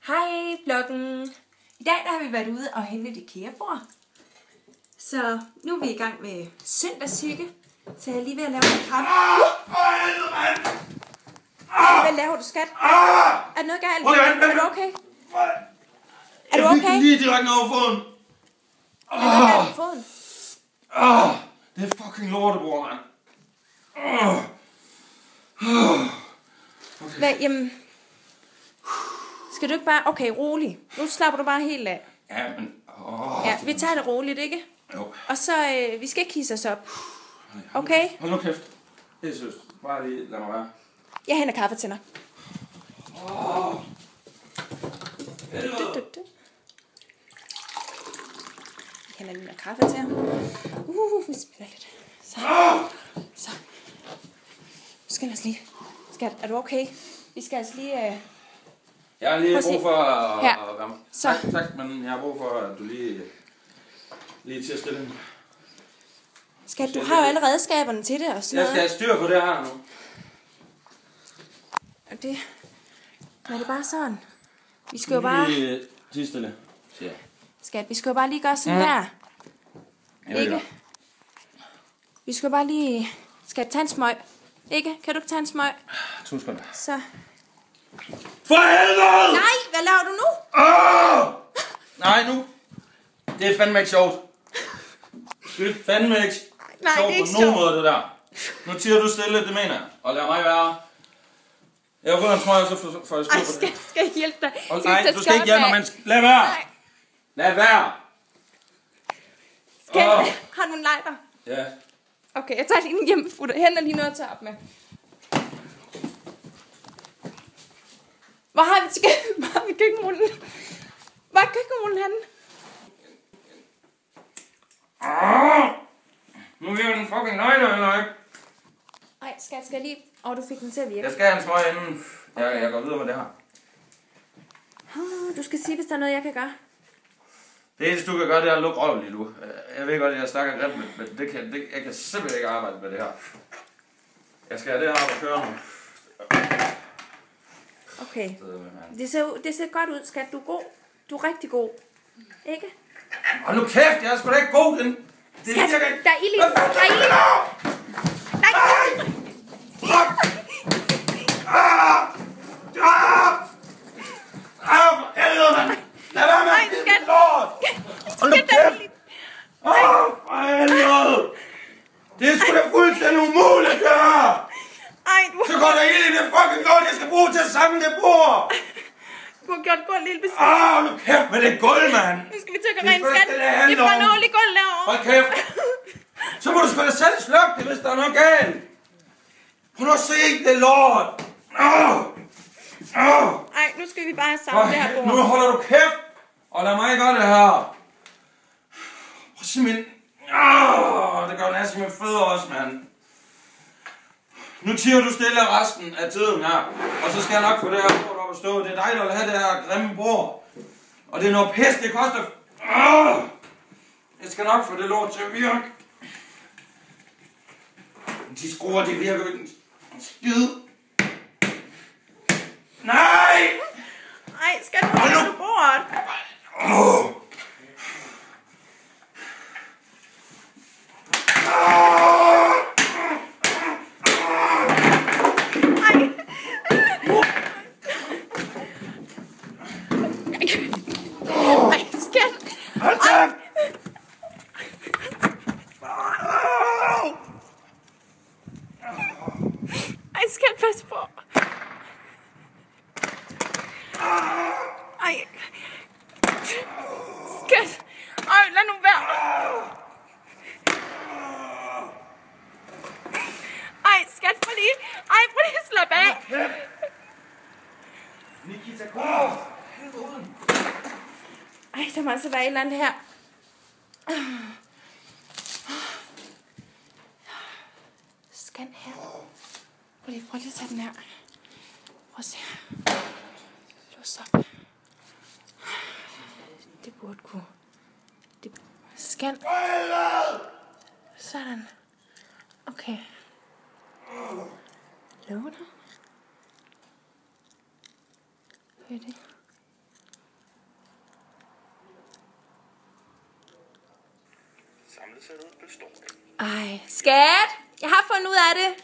Hej vloggen. I dag der har vi været ude og hente et IKEA-bord. Så nu er vi i gang med søndagshygge. Så jeg er lige ved at lave en kaffe. Hvad laver du, skat? Er der noget galt? Er du okay? Er du okay? Jeg fik lige direkte over foden. Er der noget galt på foden? Det er fucking lortebord, mand. Okay. Hvad, jamen... Skal du ikke bare... Okay, rolig. Nu slapper du bare helt af. Ja, men... Ja, vi tager det roligt, ikke? Jo. Og så... vi skal ikke hisse os op. Okay? Hold nu kæft. Det er søst. Bare lige lad mig være. Jeg henter kaffe til dig. Jeg henter lige noget kaffe til ham. Vi spiller lidt. Så. Nu skal jeg lige... Skat, er du okay? Vi skal altså lige... Jeg har lige brug for at være så. Tak, men jeg har brug for, at du lige til at stille den. Skat, du har jo alle redskaberne til det og sådan noget. Jeg skal have styr på det her nu. Og det... Er det bare sådan? Vi skal jo bare... Lige stille. Ja. Skat, vi skal jo bare lige gøre sådan her. Ikke? Vi skal jo bare lige... Skat, tage en smøg. Ikke? Kan du ikke tage en smøg? 2 sekunder. Så... For helvede! Nej, hvad laver du nu? Nej, nu. Det er fandme ikke sjovt. Det er fandme ikke sjovt på nogen måde, det der. Nu tiger du stille, det mener jeg. Og lad mig være. Jeg rydder en smøg, og så får jeg styr på det. Skal jeg hjælpe dig? Nej, du skal ikke hjælpe mig, men lad være. Nej. Lad være. Skat, har du en lighter? Ja. Okay, jeg tager lige en hjemmefutter. Jeg henter lige noget at tage op med. Hvor har vi køkkenrullen? Hvor er køkkenrullen henne? Nu virker den fucking nøgler, eller ikke? Ej, skat, skal jeg lige... du fik den til at virke. Jeg skal have en smøg inden. Jeg går videre med det her. Du skal sige, hvis der er noget, jeg kan gøre. Det eneste, du kan gøre, det er at lukke røven lige nu. Jeg ved godt, at jeg snakker grimt, men jeg kan simpelthen ikke arbejde med det her. Jeg skal have det her op og køre nu. Okay. Det ser godt ud, skat. Du er god. Du er rigtig god. Ikke? Og nu kæft, jeg er sgu da ikke god, den. Det skat, virker ikke. der er ild i. Der er ild i. For helvede, mand. Lad være med at skat. lort. Hold nu kæft. For helvede. Det er sgu da fuldstændig umuligt, det her. Så går der ild i det fucking lort, jeg skal bruge til at samle det bord. Du har gjort gulv lille beskidt. Nu kæft med det gulv, mand. Nu skal vi til at gøre rent, skat. Vi brænder hul i gulv derovre. Hold kæft. Så må du sgu da selv slukke det, hvis der er noget galt. Prøv nu at se det lort. Ej, nu skal vi bare samle det her bord. Nu holder du kæft. Og lad mig gøre det her. Prøv simpelthen. Det gør næsten med fødder også, mand. Nu tiger du stille resten af tiden her. Og så skal jeg nok få det her bord op at stå. Det er dig, der vil have det her grimme bord. Og det er noget pis, det koster... Jeg skal nok få det lort til at virke. De skruer, de virker ikke en skid. Nej! Ej, skal du holde på bordet? Skat, pas på. Ej. Skat. Ej, lad nu være. Ej, skat, prøv lige at slappe af. Nikita, kom. Ej, der må altså være et eller andet her. Scan her. Prøv lige at tage den her. Prøv at se. Lås op. Det burde kunne. Scan. Sådan. Okay. Lukker du? Hør det. Ej, skat! Jeg har fundet ud af det.